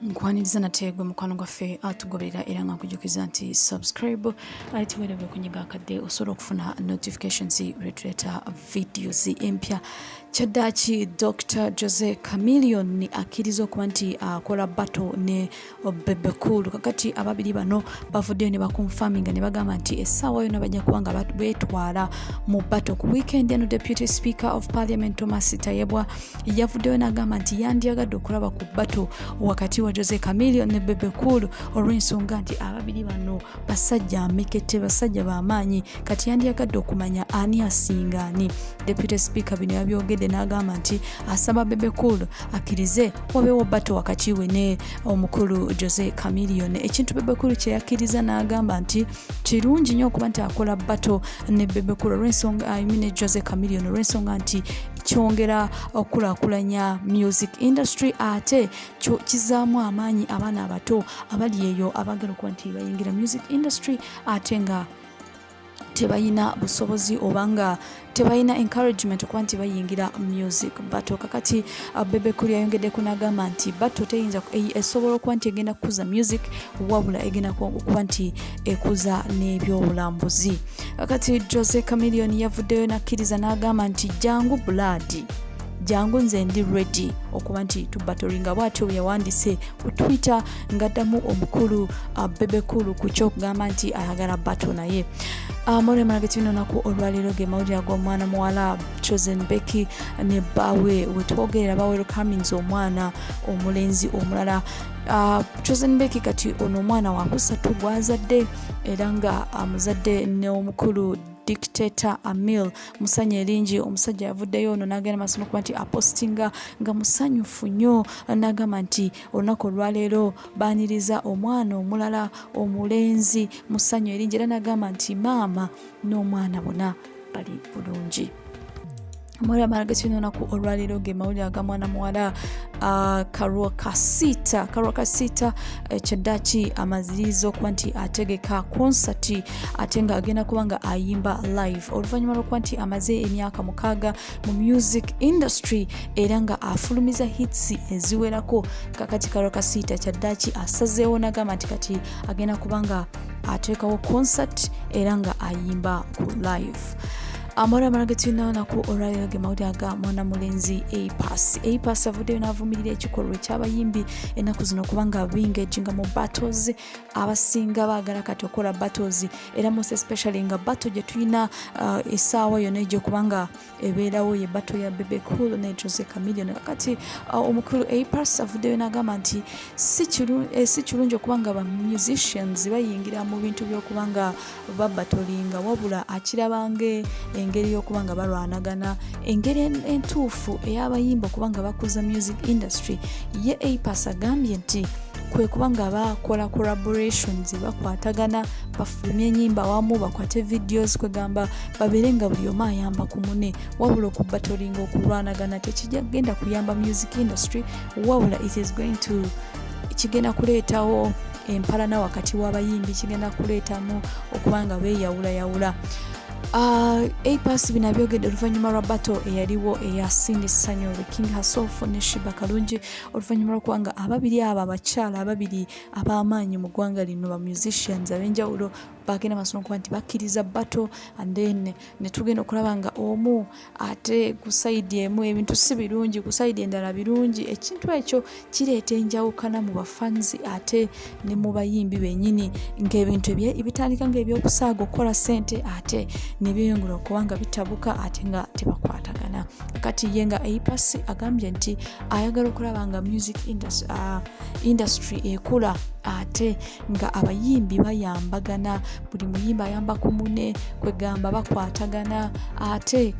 nkwaniriza nategwe mukwano gwaffe atugoberera era nga nkujukiza nti subscribe ati werewe kunyiga akadde osobola okufuna notifications lwetuleeta videos empya. Kyaddaaki Dr. Jose Chameleon ni akkiriza okuba nti akola battle ne Bebecool. Kakati ababiri bano bavuddeyo ne bakonfaminga ne bagamba nti essaawa yonna bajja kuba nga beetwala mu battle. Ku weekend eno Deputy Speaker of Parliament Thomas Tayebwa yavuddeyo n'agamba nti yandyagadde okulaba ku battle wakati wa Jose Chameleon ne Bebecool olw'ensonga nti ababiri bano basajja amekete, basajja b'amaanyi, kati yandyagadde okumanya ani asinga ani. Deputy Speaker bino yabyogedde n'agamba nti asaba Bebecool akkirize wabeewo battle wakati we ne omukulu Jose Chameleon. Ekintu Bebecool kye yakkiriza n'agamba nti kirungi nnyo okuba nti akola battle ne Bebecool olw'ensonga Jose Chameleon olw'ensonga nti kyongera okulaakulanya music industry ate kizaamu amaanyi abaana abato abali eyo abagala okuba nti bayingira music industry ate nga tebayina busobozi obanga tebayina encouragement okuba nti bayingira music battle. Kakati Bebecool yayongeddeko n'agamba nti battle teyinza esobola okuba nti egenda kukuza music wabula egenda okuba nti ekuza n'ebyobulambuzi. Kakati Jose Chameleon yavuddeyo n'akkiriza n'agamba nti jangu blood, jangu nze ndi ready okuba nti tubatolinga. Bw'atyo yawandiise ku Twitter ng'addamu omukulu Bebecool ku ky'okugamba nti ayagala battle naye. Amore marageti lunaku olwaleero ge mawulire ag'omwana muwala chosen Becky ne bbawe wetwogerera ba welcoming omwana omulenzi omulala. Chosen Becky kati ono omwana wa kusatu gwazadde era nga amuzadde ne omukulu Dictator Amil musanya eringi. Omusajja yavuddeyo ono n'agenda masomo kuba nti apostinga nga musanyufu nnyo, n'agamba nti olunaku olwaleero baaniriza omwana omulala omulenzi musanyu eringi era n'agamba nti maama n'omwana bonna bali bulungi. Mwana marageti lunaku olwaleero ge mawulire agamwana muwala Karwakasita kyaddaaki amaziriza okuba nti ategeka konsati ate nga agenda kuba nga ayimba live oluvannyuma lw'okuba nti amaze emyaka 6 mu music industry era nga afulumiza hits eziwerako. Kakati Karwakasita kyaddaaki asazeewo n'agamba nti kati agenda kuba nga ateekawo concert era nga ayimba ku live. Amara marageti lunaku olwaleero ge mawulire aga mwana mulenzi Apas avuddeyo n'avumirira ekikolwa eky'abayimbi ennaku zino kubanga bingaginga mu battles. Abasinga baagala kati okola battles era most especially nga battle gye tulina essaawa yonna egy'okubanga ebeerawo ye battle ya Bebecool ne Jose Chameleon. Kakati omukulu Apas avuddeyo n'agamba nti si kirungi okubanga ba musicians bayingira mu bintu by'okubanga babatolinga wabula akirabange engeri y'okuba nga balwanagana, engeri entuufu ey'abayimba okuba nga bakuza music industry. Ye Apas agambye nti kwe kuba nga bakola collaborations bakwatagana bafulumye ennyimba wamu bakwate videos kwegamba babeere nga buli omu ayamba ku munne wabula okubatolinga okulwanagana tekigenda kuyamba music industry wabula kigenda kuleetawo empalana wakati w'abayimbi, kigenda kuleetamu okuba nga beeyawulayawula. Apas bino abyogedde oluvannyuma lwa battle eyaliwo eya Cindy Sanyole King Hasofu ne Shiba Kalungi oluvannyuma lw'okuba nga ababiri abo abakyala ababiri ab'amaanyi mu ggwanga lino ba musicians ab'enjawulo bagenda masomo okuba nti bakkiriza battle and then ne tugenda okulaba nga omu ate ku sayidi emu ebintu si birungi, ku sayidi endala birungi. Ekintu ekyo kireeta enjawukana mu bafanzi ate ne mu bayimbi bennyini ng'ebintu ebitandika ng'ebyokusaaga okukola ssente ate ne byeyongera okuba nga bitabuka ate nga tebakwatagana. Kati ye nga Apas agambye nti ayagala okulaba nga music industry ekula ate nga abayimbi bayambagana, buli muyimba ayamba ku munne kwegamba bakwatagana ate